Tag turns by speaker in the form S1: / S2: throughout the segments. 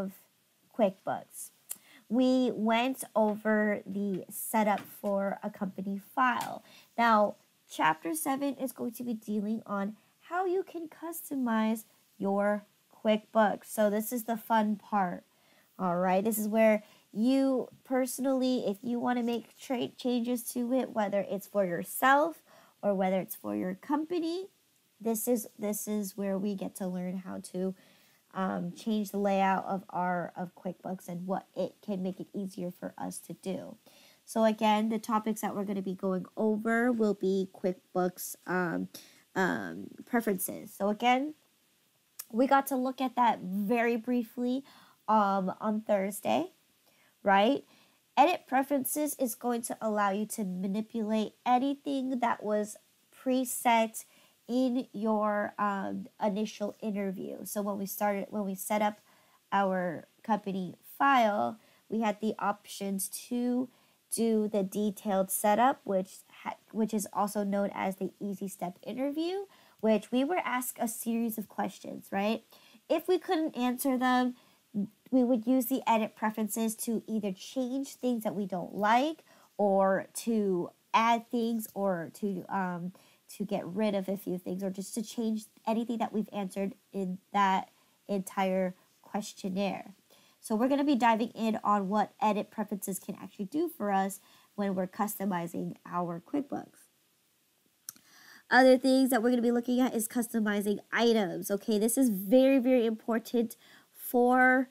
S1: QuickBooks. We went over the setup for a company file. Now, Chapter 7 is going to be dealing on how you can customize your QuickBooks. So this is the fun part. All right, this is where you personally, if you want to make changes to it, whether it's for yourself or whether it's for your company, this is where we get to learn how to change the layout of QuickBooks and what it can make it easier for us to do. So again, the topics that we're going to be going over will be QuickBooks preferences. So again, we got to look at that very briefly on Thursday, right? Edit preferences is going to allow you to manipulate anything that was preset in your initial interview. So when we set up our company file, we had the options to do the detailed setup, which is also known as the easy step interview, which we were asked a series of questions, right? If we couldn't answer them, we would use the edit preferences to either change things that we don't like, or to add things, or to get rid of a few things, or just to change anything that we've answered in that entire questionnaire. So we're going to be diving in on what edit preferences can actually do for us when we're customizing our QuickBooks. Other things that we're going to be looking at is customizing items. Okay, this is very, very important for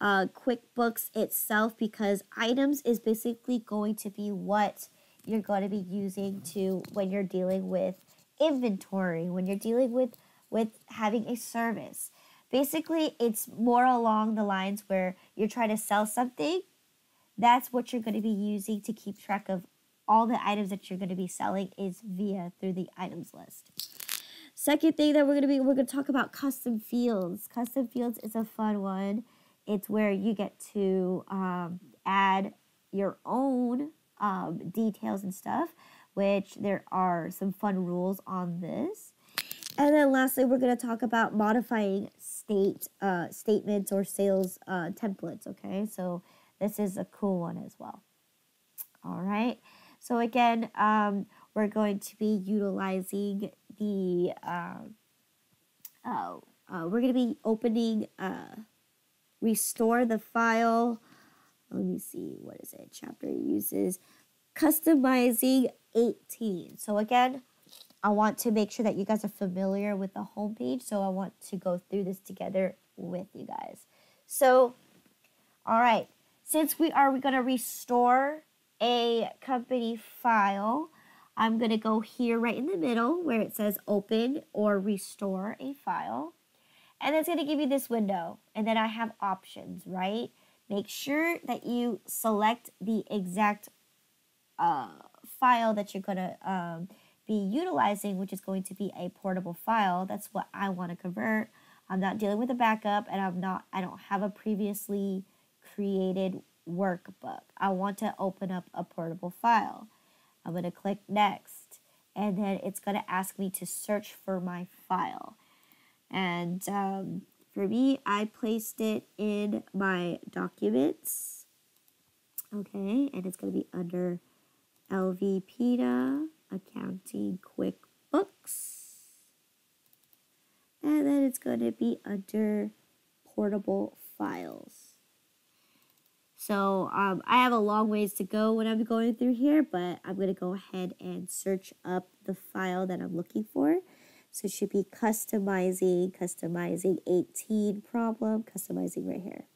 S1: QuickBooks itself, because items is basically going to be what you're going to be using to when you're dealing with inventory, when you're dealing with having a service. Basically, it's more along the lines where you're trying to sell something. That's what you're going to be using to keep track of all the items that you're going to be selling, is through the items list. Second thing that we're going to talk about custom fields. Custom fields is a fun one. It's where you get to add your own details and stuff, which there are some fun rules on this. And then lastly, we're going to talk about modifying statements or sales templates, okay? So this is a cool one as well. All right. So again, we're going to be utilizing the, we're going to be opening, restore the file. Let me see, what is it? Chapter uses customizing 18. So again, I want to make sure that you guys are familiar with the homepage, so I want to go through this together with you guys. So, all right, since we're going to restore a company file, I'm going to go here right in the middle where it says open or restore a file. And it's going to give you this window. And then I have options, right? Make sure that you select the exact file that you're going to be utilizing, which is going to be a portable file. That's what I want to convert. I'm not dealing with a backup, and I don't have a previously created workbook. I want to open up a portable file. I'm going to click next, and then it's going to ask me to search for my file. And for me, I placed it in my documents. Okay, and it's going to be under LVPITA, Accounting QuickBooks. And then it's going to be under portable files. So I have a long ways to go when I'm going through here, but I'm going to go ahead and search up the file that I'm looking for. So it should be customizing 18 problem, customizing right here.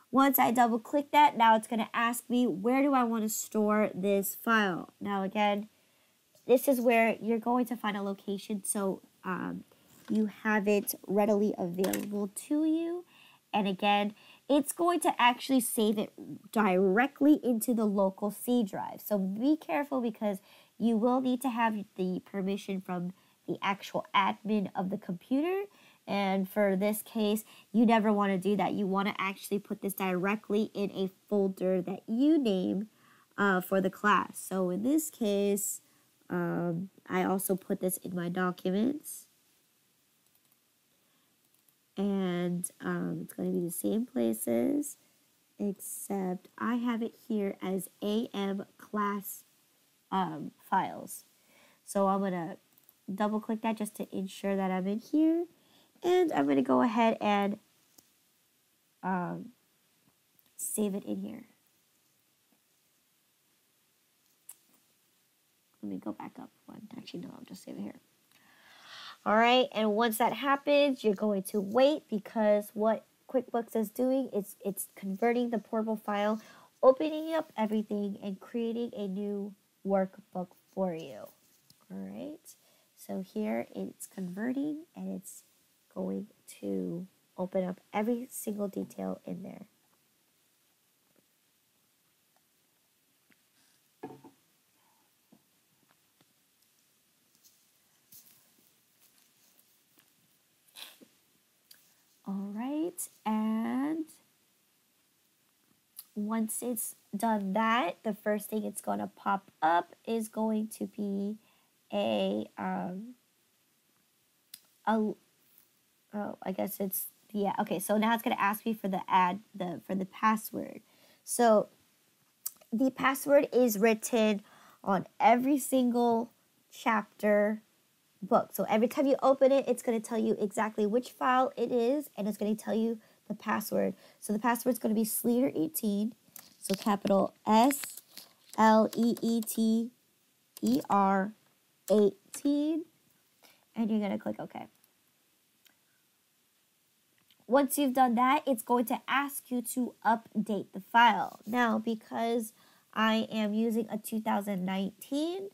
S1: Once I double click that, now it's going to ask me, where do I want to store this file? Now again, this is where you're going to find a location so you have it readily available to you. And again, it's going to actually save it directly into the local C drive. So be careful, because you will need to have the permission from the actual admin of the computer. And for this case, you never want to do that. You want to actually put this directly in a folder that you name for the class. So in this case, I also put this in my documents. and it's going to be the same places, except I have it here as AM class files. So I'm going to double click that just to ensure that I'm in here. And I'm going to go ahead and save it in here. Let me go back up one. Actually, no, I'll just save it here. All right, and once that happens, you're going to wait because what QuickBooks is doing is it's converting the portable file, opening up everything, and creating a new workbook for you. All right, so here it's converting and it's going to open up every single detail in there. All right, and once it's done that, the first thing it's going to pop up is going to be I guess it's, yeah, okay, so now it's going to ask me for the password. So the password is written on every single chapter book. So every time you open it, it's going to tell you exactly which file it is, and it's going to tell you the password. So the password is going to be Sleater18. So capital SLEETER 18. And you're going to click OK. Once you've done that, it's going to ask you to update the file. Now, because I am using a 2019,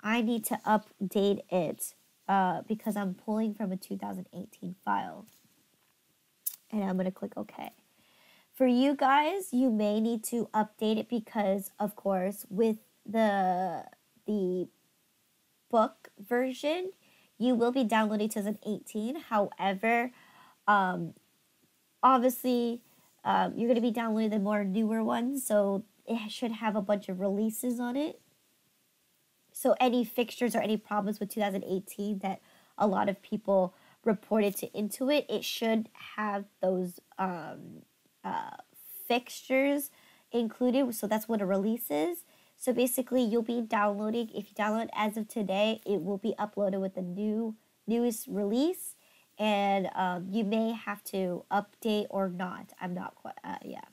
S1: I need to update it because I'm pulling from a 2018 file. And I'm going to click OK. For you guys, you may need to update it because, of course, with the book version, you will be downloading 2018. However, obviously, you're going to be downloading the more newer ones, so it should have a bunch of releases on it. So any fixtures or any problems with 2018 that a lot of people reported to Intuit, it should have those fixtures included. So that's what a release is. So basically, you'll be downloading, if you download as of today, it will be uploaded with the newest release. And you may have to update or not. I'm not quite, yeah.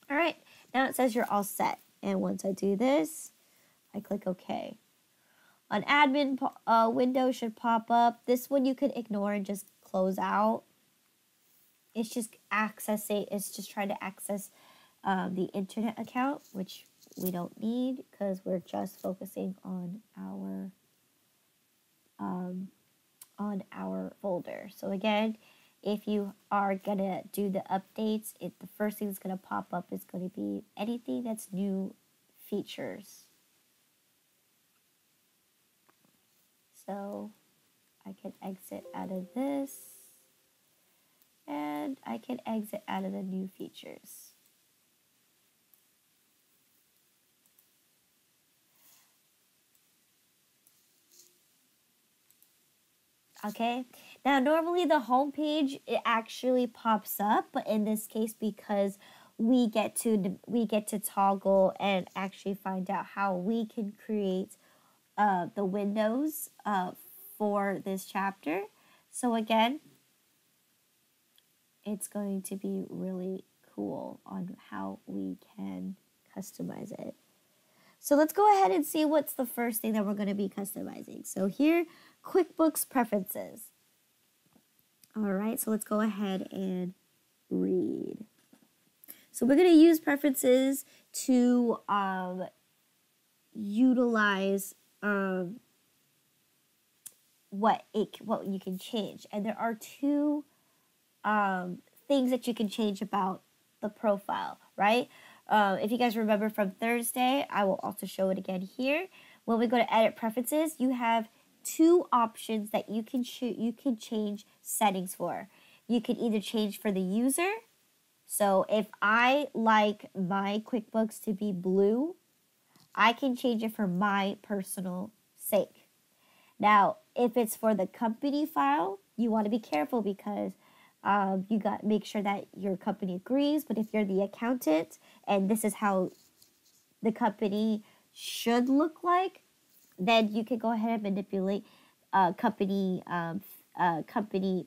S1: All right, now it says you're all set. And once I do this, I click OK. An admin window should pop up. This one you could ignore and just close out. It's just accessing, it's just trying to access the internet account, which we don't need because we're just focusing on our folder. So again, if you are gonna do the updates, the first thing that's gonna pop up is gonna be anything that's new features. So I can exit out of this and I can exit out of the new features. Okay, now normally the home page, it actually pops up, but in this case, because we get to toggle and actually find out how we can create the windows for this chapter. So again, it's going to be really cool on how we can customize it. So let's go ahead and see what's the first thing that we're going to be customizing. So here, QuickBooks Preferences. All right, so let's go ahead and read. So we're going to use preferences to utilize what you can change. And there are two things that you can change about the profile, right? If you guys remember from Thursday, I will also show it again here. When we go to edit preferences, you have two options that you can change settings for. You can either change for the user. So if I like my QuickBooks to be blue, I can change it for my personal sake. Now, if it's for the company file, you want to be careful because you got to make sure that your company agrees. But if you're the accountant and this is how the company should look like, then you can go ahead and manipulate company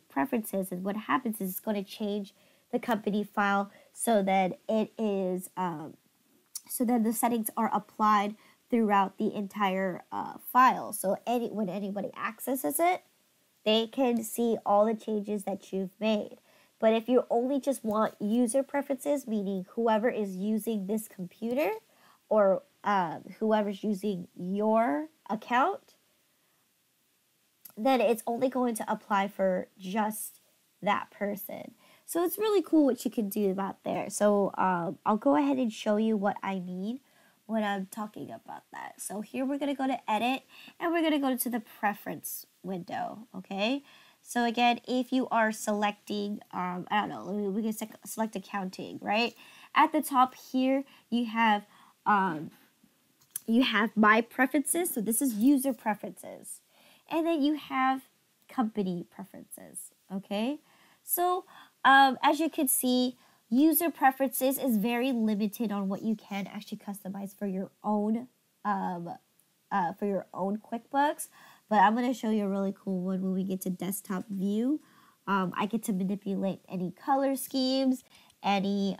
S1: preferences. And what happens is it's going to change the company file so that it is so that the settings are applied throughout the entire file. So when anybody accesses it, they can see all the changes that you've made. But if you only just want user preferences, meaning whoever is using this computer or whoever's using your account, then it's only going to apply for just that person. So it's really cool what you can do about there. So I'll go ahead and show you what I mean when I'm talking about that. So here we're going to go to edit and we're going to go to the preference window, okay? So again, if you are selecting, I don't know, we can select accounting, right? At the top here, you have my preferences. So this is user preferences. And then you have company preferences, okay? So as you can see, user preferences is very limited on what you can actually customize for your own QuickBooks. But I'm going to show you a really cool one when we get to desktop view. I get to manipulate any color schemes, any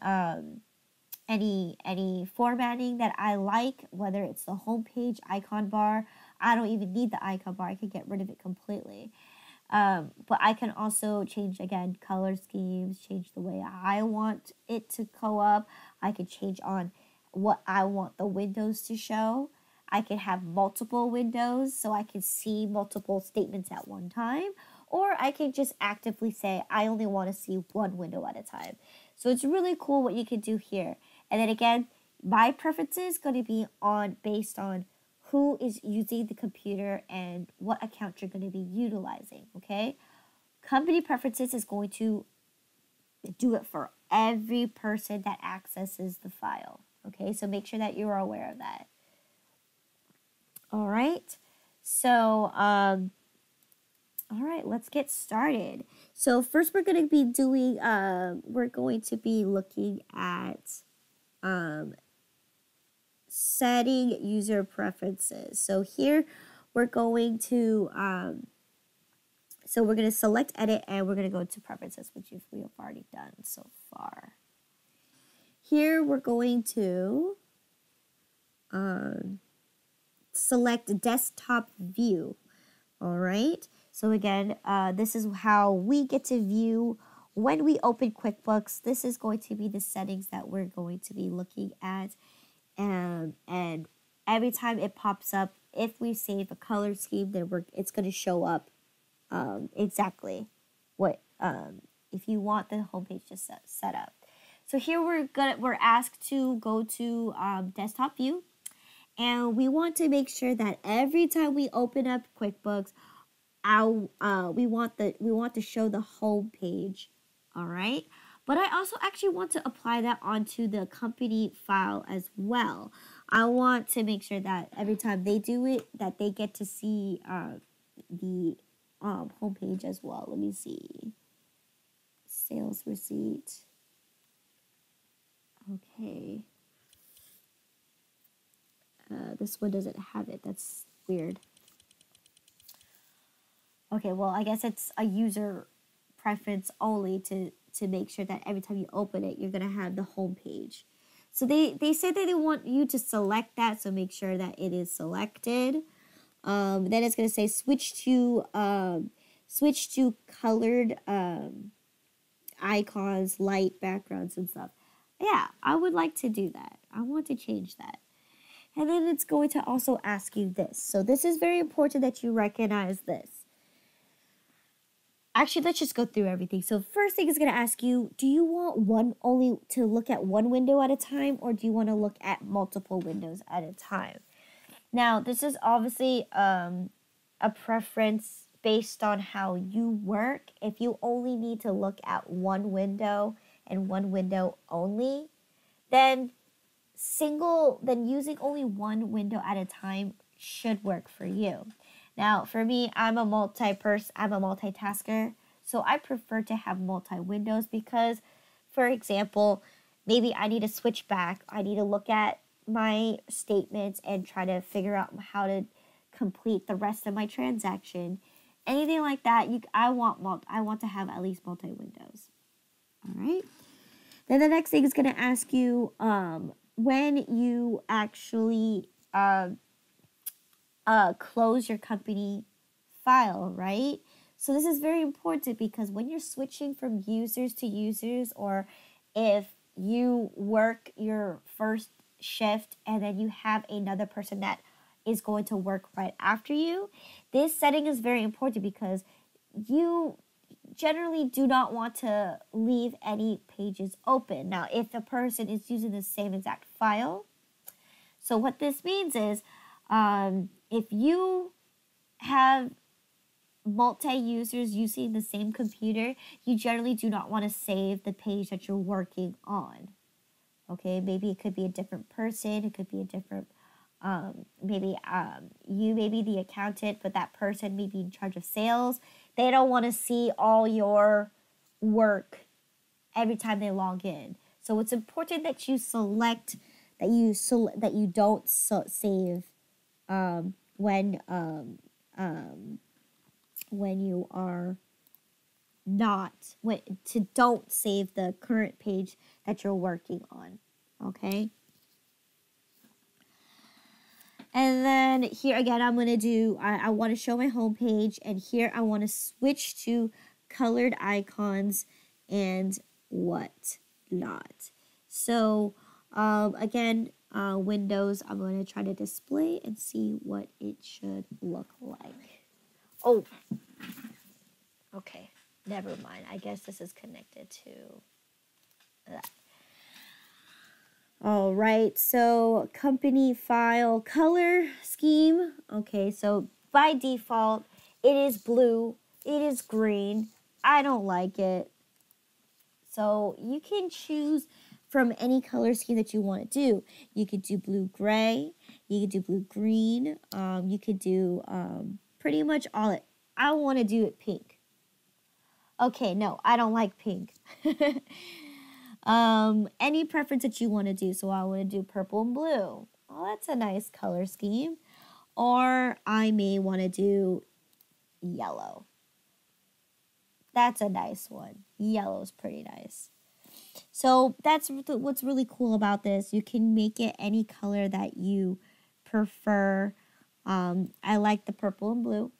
S1: formatting that I like, whether it's the homepage icon bar. I don't even need the icon bar. I can get rid of it completely. But I can also change, again, color schemes, change the way I want it to go up. I can change on what I want the windows to show. I can have multiple windows so I can see multiple statements at one time. Or I can just actively say, I only want to see one window at a time. So it's really cool what you can do here. And then again, my preferences is going to be based on who is using the computer and what account you're going to be utilizing, okay? Company preferences is going to do it for every person that accesses the file, okay? So make sure that you're aware of that. All right, so, all right, let's get started. So first we're going to be doing, we're going to be looking at setting user preferences. So here we're going to, so we're going to select edit and we're going to go to preferences, which we have already done so far. Here we're going to select desktop view. All right. So again, this is how we get to view when we open QuickBooks. This is going to be the settings that we're going to be looking at. And every time it pops up, if we save a color scheme, then it's going to show up exactly what if you want the homepage to set up. So here we're asked to go to desktop view, and we want to make sure that every time we open up QuickBooks, we want to show the home page. All right. But I also actually want to apply that onto the company file as well. I want to make sure that every time they do it, that they get to see the homepage as well. Let me see. Sales receipt. Okay. This one doesn't have it. That's weird. Okay, well, I guess it's a user preference only to make sure that every time you open it, you're going to have the home page. So they say that they want you to select that, so make sure that it is selected. Then it's going to say switch to colored icons, light backgrounds and stuff. Yeah, I would like to do that. I want to change that. And then it's going to also ask you this. So this is very important that you recognize this. Actually, let's just go through everything. So first thing is going to ask you, do you want only to look at one window at a time, or do you want to look at multiple windows at a time? Now, this is obviously a preference based on how you work. If you only need to look at one window and one window only, then using only one window at a time should work for you. Now, for me, I'm a multitasker, so I prefer to have multi-windows because, for example, maybe I need to switch back. I need to look at my statements and try to figure out how to complete the rest of my transaction. Anything like that, I want to have at least multi-windows. All right. Then the next thing is going to ask you when you actually close your company file, right? So this is very important because when you're switching from users to users, or if you work your first shift and then you have another person that is going to work right after you, this setting is very important because you generally do not want to leave any pages open. Now, if the person is using the same exact file, so what this means is if you have multi-users using the same computer, you generally do not want to save the page that you're working on. Okay, maybe it could be a different person, it could be a different, you may be the accountant, but that person may be in charge of sales. They don't want to see all your work every time they log in. So it's important that you select that you don't save when you are not don't save the current page that you're working on. Okay. And then here again, I'm going to do, I want to show my home page, and here I want to switch to colored icons and whatnot. So again, Windows, I'm going to try to display and see what it should look like. Oh, okay, never mind. I guess this is connected to that. All right, so company file color scheme. Okay, so by default, it is blue, it is green. I don't like it. So you can choose from any color scheme that you want to do. You could do blue gray, you could do blue green, you could do pretty much all it. I want to do it pink. Okay, no, I don't like pink. Any preference that you want to do. So I want to do purple and blue. Oh, that's a nice color scheme. Or I may want to do yellow. That's a nice one. Yellow is pretty nice. So that's what's really cool about this. You can make it any color that you prefer. I like the purple and blue.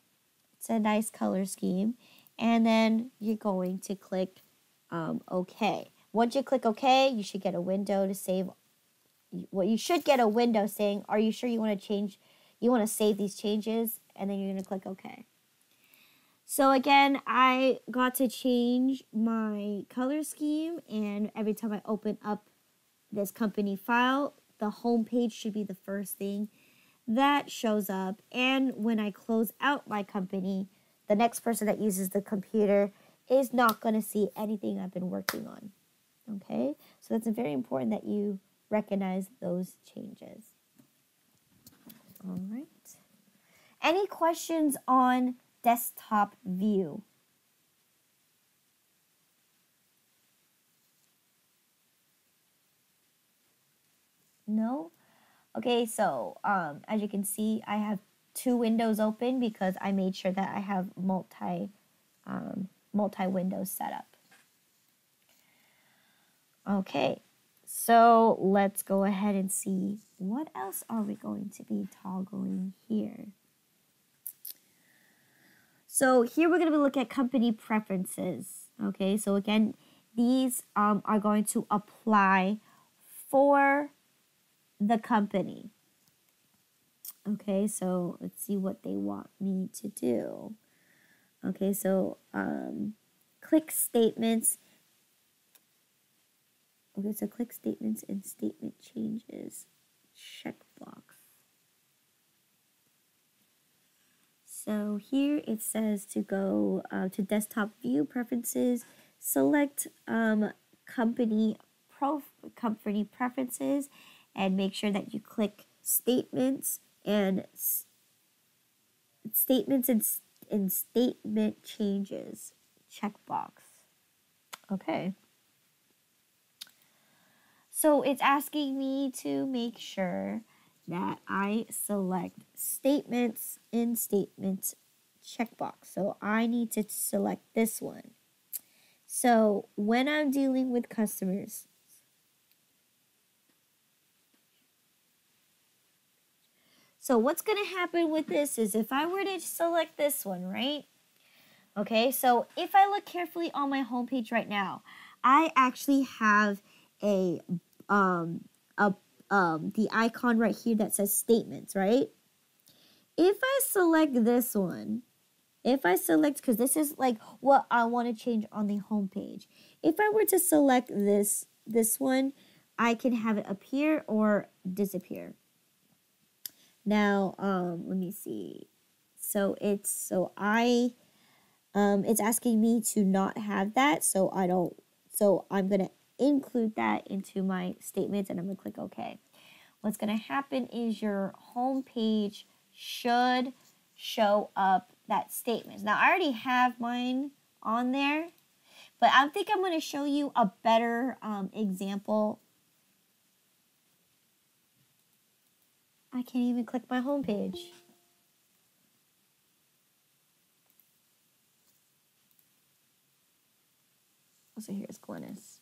S1: It's a nice color scheme. And then you're going to click OK. Once you click OK, you should get a window to save. Well, you should get a window saying, are you sure you want to change, you want to save these changes? And then you're going to click OK. So again, I got to change my color scheme, and every time I open up this company file, the home page should be the first thing that shows up. And when I close out my company, the next person that uses the computer is not going to see anything I've been working on. Okay, so that's very important that you recognize those changes. All right. Any questions on desktop view? No? Okay, so as you can see, I have two windows open because I made sure that I have multi-windows set up. Okay, so let's go ahead and see what else are we going to be toggling here. So here we're going to look at company preferences. Okay, so again, these are going to apply for the company. Okay, so let's see what they want me to do. Okay, so click statements. Okay, so click statements and statement changes. Checkbox. So here it says to go to desktop view preferences, select company preferences, and make sure that you click statements and statements and statement changes checkbox. Okay. So it's asking me to make sure that I select statements in statements checkbox. So I need to select this one. So when I'm dealing with customers, so what's going to happen with this is if I were to select this one, right? Okay, so if I look carefully on my homepage right now, I actually have a the icon right here that says statements, right? If I select this one, because this is like what I want to change on the homepage. If I were to select this one, I can have it appear or disappear. Now, let me see. So it's asking me to not have that, so I'm gonna include that into my statements, and I'm gonna click OK. What's gonna happen is your home page should show up that statement. Now I already have mine on there, but I think I'm gonna show you a better example. I can't even click my home page. So here's Glennis.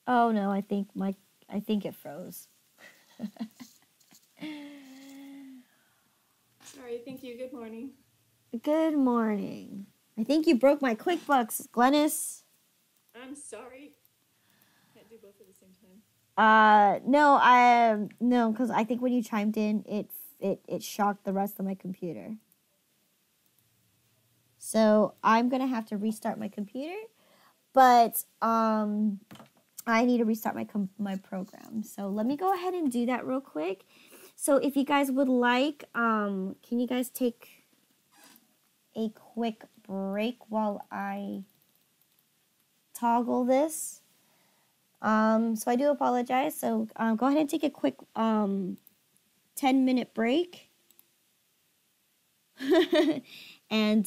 S1: Oh no, I think it froze.
S2: Sorry, thank you. Good morning.
S1: Good morning. I think you broke my QuickBooks, Glennis.
S2: I'm sorry. Can't do both at the same time.
S1: No, because I think when you chimed in, it shocked the rest of my computer. So I'm gonna have to restart my computer, but I need to restart my program. So let me go ahead and do that real quick. So if you guys would like, can you guys take a quick break while I toggle this? So I do apologize. So go ahead and take a quick 10-minute break. And